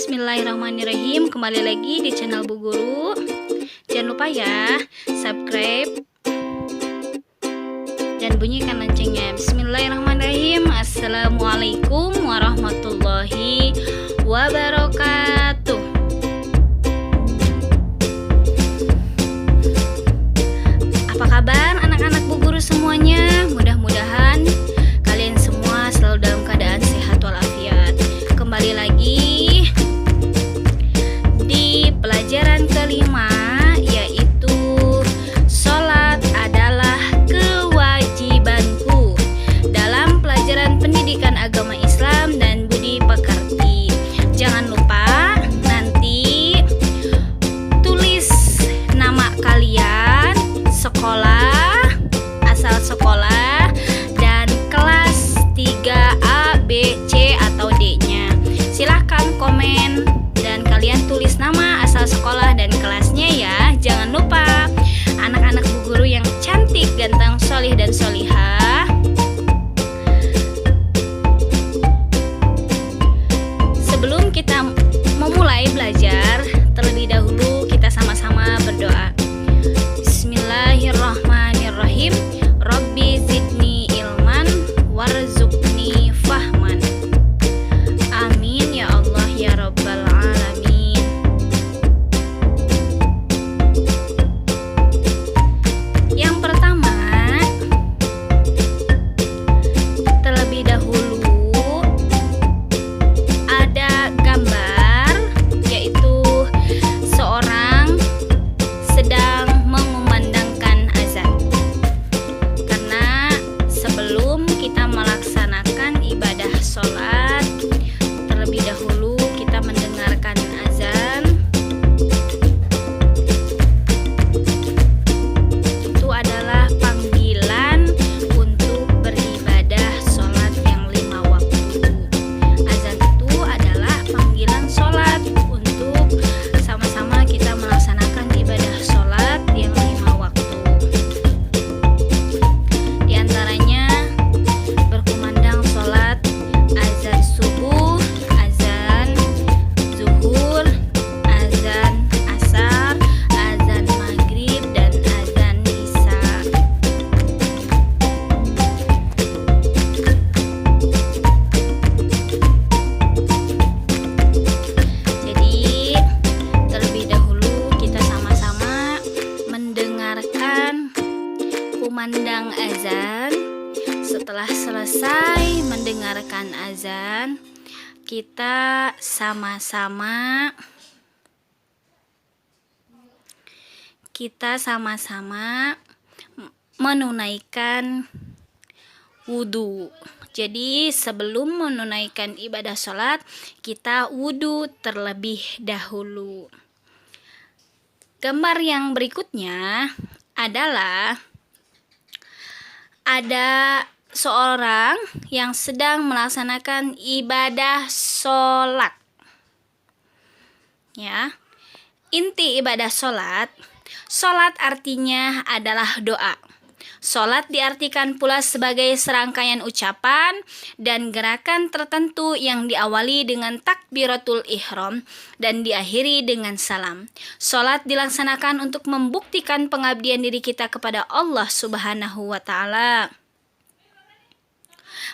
Bismillahirrahmanirrahim. Kembali lagi di channel Bu Guru. Jangan lupa ya, subscribe dan bunyikan loncengnya. Bismillahirrahmanirrahim. Assalamualaikum warahmatullahi wabarakatuh. Apa kabar anak-anak Bu Guru semuanya? Mudah-mudahan kalian semua selalu dalam keadaan sehat walafiat. Kembali lagi di pelajaran kelima, yaitu sholat adalah kewajibanku, dalam pelajaran pendidikan agama Islam dan budi pekerti. Jangan lupa nanti tulis nama kalian, sekolah, asal sekolah, dan kelas 3A, B, C, atau D-nya. Silahkan komen dan kalian tulis nama, asal sekolah, dan kelasnya ya. Jangan lupa anak-anak Bu Guru yang cantik, ganteng, solih, dan solihah. Sebelum kita memulai belajar, terlebih dahulu kita sama-sama berdoa. Bismillahirrahmanirrahim. Rabbi zidni ilman warzuqni fahman. Amin ya Allah ya Rabbal alamin. Yang pertama, terlebih dahulu ada gambar, yaitu seorang sedang mengumandangkan azan. Karena sebelum kita melaksanakan ibadah sholat, terlebih dahulu kita mendengarkan azan. Itu adalah panggilan untuk beribadah sholat yang 5 waktu. Azan itu adalah panggilan sholat untuk sama-sama kita melaksanakan ibadah sholat yang 5 waktu. Di antaranya berkumandang sholat azan subuh, azan zuhur, azan asar, azan maghrib, dan azan isya. Jadi terlebih dahulu kita sama-sama mendengarkan kumandang azan. Setelah selesai mendengarkan azan, kita sama-sama menunaikan wudhu. Jadi sebelum menunaikan ibadah sholat, kita wudhu terlebih dahulu. Gambar yang berikutnya adalah ada seorang yang sedang melaksanakan ibadah sholat. Ya, inti ibadah sholat. Sholat artinya adalah doa. Sholat diartikan pula sebagai serangkaian ucapan dan gerakan tertentu yang diawali dengan takbiratul ihram dan diakhiri dengan salam. Sholat dilaksanakan untuk membuktikan pengabdian diri kita kepada Allah Subhanahu wa Ta'ala.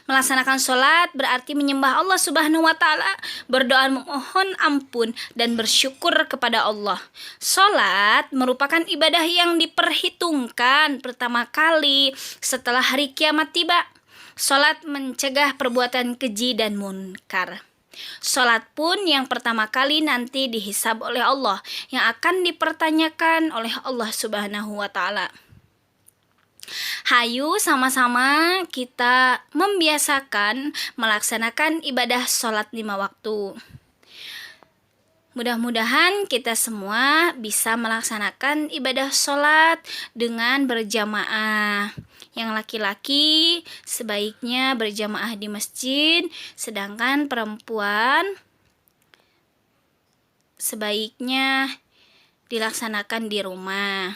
Melaksanakan sholat berarti menyembah Allah Subhanahu wa Ta'ala, berdoa, memohon ampun, dan bersyukur kepada Allah. Sholat merupakan ibadah yang diperhitungkan pertama kali setelah hari kiamat tiba. Sholat mencegah perbuatan keji dan munkar. Sholat pun yang pertama kali nanti dihisab oleh Allah, yang akan dipertanyakan oleh Allah Subhanahu wa Ta'ala. Hayu sama-sama kita membiasakan melaksanakan ibadah sholat 5 waktu. Mudah-mudahan kita semua bisa melaksanakan ibadah sholat dengan berjamaah. Yang laki-laki sebaiknya berjamaah di masjid, sedangkan perempuan sebaiknya dilaksanakan di rumah.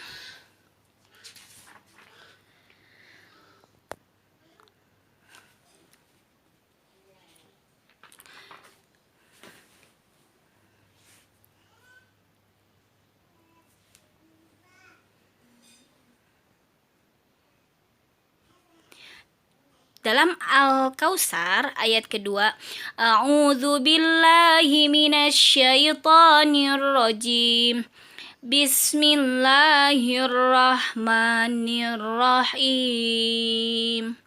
dalam Al-Kautsar ayat kedua, A'udzu billahi minasyaitonir rajim. Bismillahirrahmanirrahim.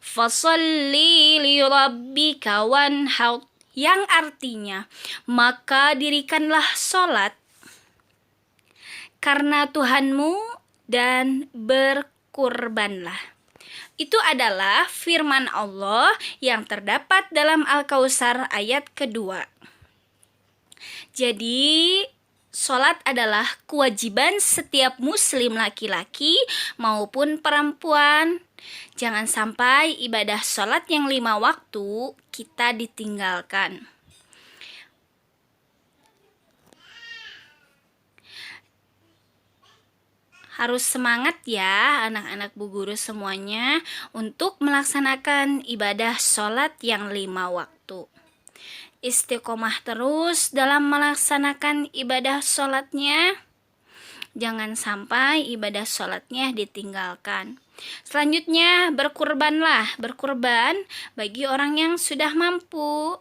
Fasalli li rabbika wanhar, yang artinya maka dirikanlah sholat karena Tuhanmu dan berkurbanlah. Itu adalah firman Allah yang terdapat dalam Al-Kautsar ayat kedua. Jadi, sholat adalah kewajiban setiap muslim laki-laki maupun perempuan. Jangan sampai ibadah sholat yang 5 waktu kita ditinggalkan. Harus semangat ya anak-anak Bu Guru semuanya untuk melaksanakan ibadah sholat yang 5 waktu. Istiqomah terus dalam melaksanakan ibadah sholatnya. Jangan sampai ibadah sholatnya ditinggalkan. Selanjutnya berkurbanlah. Berkurban bagi orang yang sudah mampu.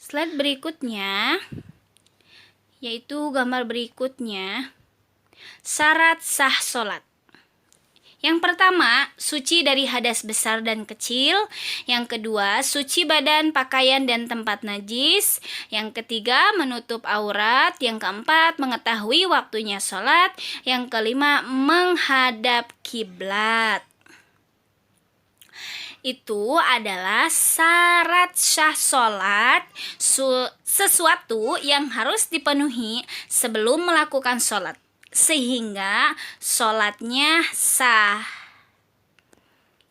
Slide berikutnya, yaitu gambar berikutnya, syarat sah sholat. Yang pertama, suci dari hadas besar dan kecil. Yang kedua, suci badan, pakaian, dan tempat najis. Yang ketiga, menutup aurat. Yang keempat, mengetahui waktunya sholat. Yang kelima, menghadap kiblat. Itu adalah syarat sah sholat, sesuatu yang harus dipenuhi sebelum melakukan sholat, sehingga sholatnya sah.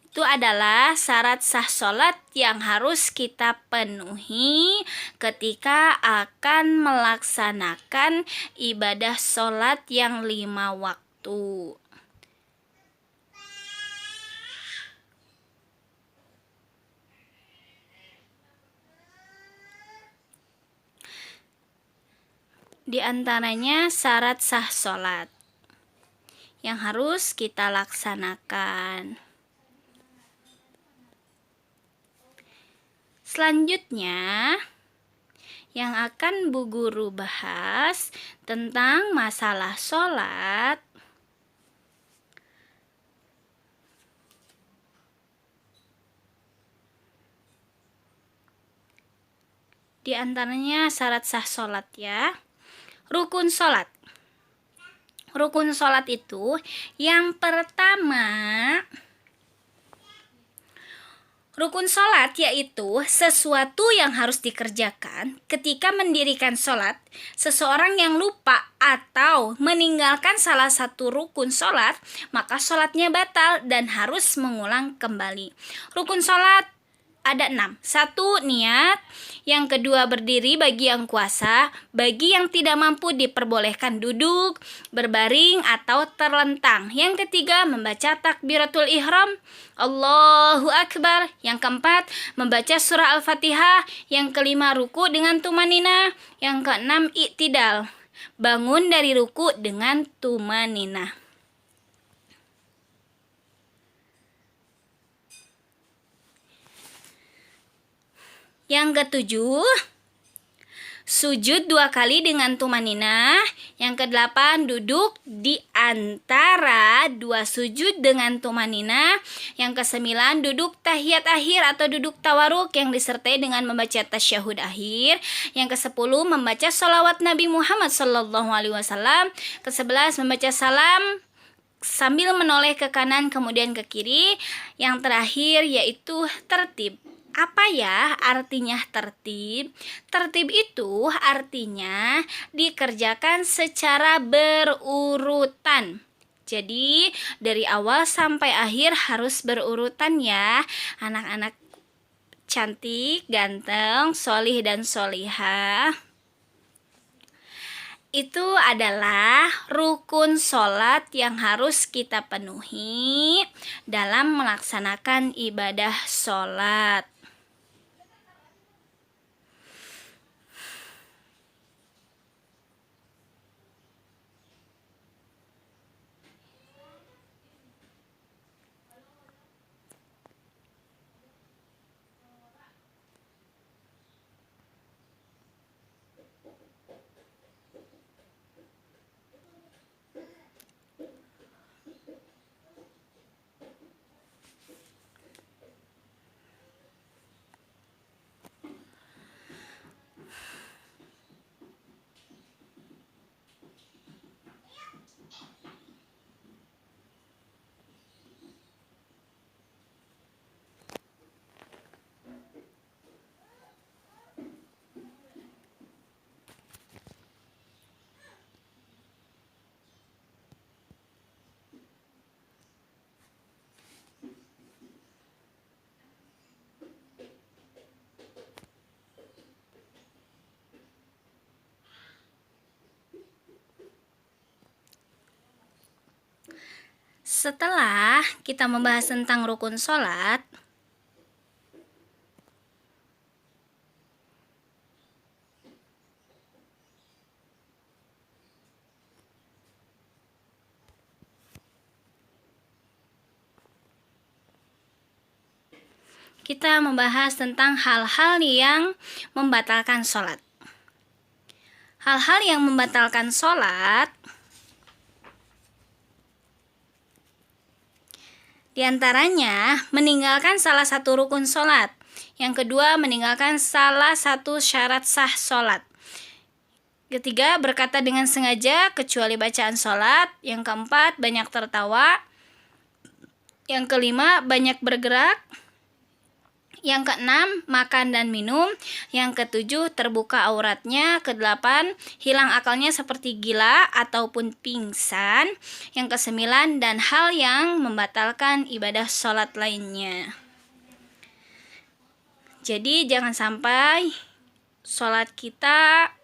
Itu adalah syarat sah sholat yang harus kita penuhi ketika akan melaksanakan ibadah sholat yang 5 waktu. Di antaranya syarat sah sholat yang harus kita laksanakan. Selanjutnya, yang akan Bu Guru bahas tentang masalah sholat. Di antaranya syarat sah sholat ya. Rukun sholat. Rukun sholat itu yang pertama, rukun sholat yaitu sesuatu yang harus dikerjakan ketika mendirikan sholat. Seseorang yang lupa atau meninggalkan salah satu rukun sholat, maka sholatnya batal dan harus mengulang kembali. Rukun sholat ada 6. 1. Niat. Yang kedua, berdiri bagi yang kuasa. Bagi yang tidak mampu diperbolehkan duduk, berbaring, atau terlentang. Yang ketiga, membaca takbiratul ihram, Allahu Akbar. Yang keempat, membaca surah Al-Fatihah. Yang kelima, ruku dengan tumanina. Yang keenam, i'tidal, bangun dari ruku dengan tumanina. Yang ketujuh, sujud 2 kali dengan tumanina. Yang kedelapan, duduk di antara 2 sujud dengan tumanina. Yang kesembilan, duduk tahiyat akhir atau duduk tawaruk yang disertai dengan membaca tasyahud akhir. Yang kesepuluh, membaca sholawat Nabi Muhammad SAW. Ke-11, membaca salam sambil menoleh ke kanan kemudian ke kiri. Yang terakhir yaitu tertib. Apa ya artinya tertib? Tertib itu artinya dikerjakan secara berurutan. Jadi dari awal sampai akhir harus berurutan ya, anak-anak cantik, ganteng, solih dan solihah. itu adalah rukun sholat yang harus kita penuhi dalam melaksanakan ibadah sholat. Setelah kita membahas tentang rukun sholat, kita membahas tentang hal-hal yang membatalkan sholat. Hal-hal yang membatalkan sholat diantaranya meninggalkan salah satu rukun sholat. Yang kedua, meninggalkan salah satu syarat sah sholat. Ketiga, berkata dengan sengaja kecuali bacaan sholat. Yang keempat, banyak tertawa. Yang kelima, banyak bergerak. Yang keenam, makan dan minum. Yang ketujuh, terbuka auratnya. Kedelapan, hilang akalnya seperti gila ataupun pingsan. Yang kesembilan, dan hal yang membatalkan ibadah sholat lainnya. Jadi jangan sampai sholat kita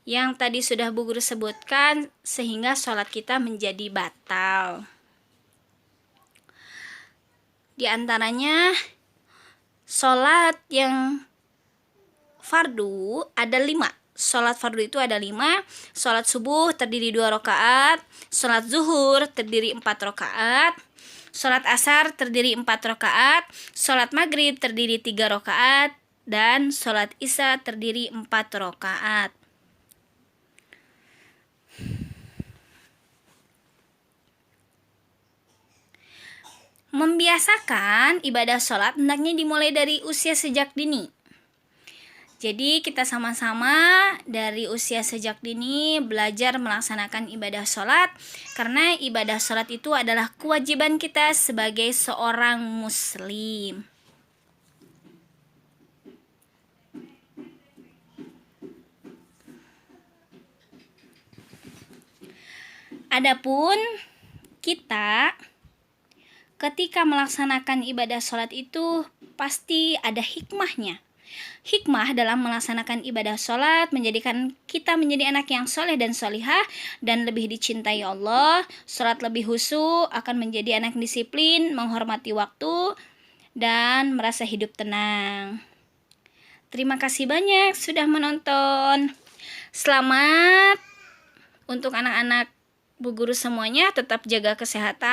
yang tadi sudah Bu Guru sebutkan sehingga sholat kita menjadi batal. Di antaranya sholat yang fardu ada 5. Sholat fardu itu ada 5. Sholat subuh terdiri 2 rakaat, sholat zuhur terdiri 4 rakaat, sholat asar terdiri 4 rakaat, sholat maghrib terdiri 3 rakaat, dan sholat isya terdiri 4 rakaat. Membiasakan ibadah sholat hendaknya dimulai dari usia sejak dini. Jadi kita sama-sama dari usia sejak dini belajar melaksanakan ibadah sholat, karena ibadah sholat itu adalah kewajiban kita sebagai seorang muslim. Adapun kita ketika melaksanakan ibadah sholat itu pasti ada hikmahnya. Hikmah dalam melaksanakan ibadah sholat menjadikan kita menjadi anak yang soleh dan solihah dan lebih dicintai Allah. Sholat lebih khusyuk, akan menjadi anak disiplin, menghormati waktu, dan merasa hidup tenang. Terima kasih banyak sudah menonton. Selamat untuk anak-anak Bu Guru semuanya, tetap jaga kesehatan.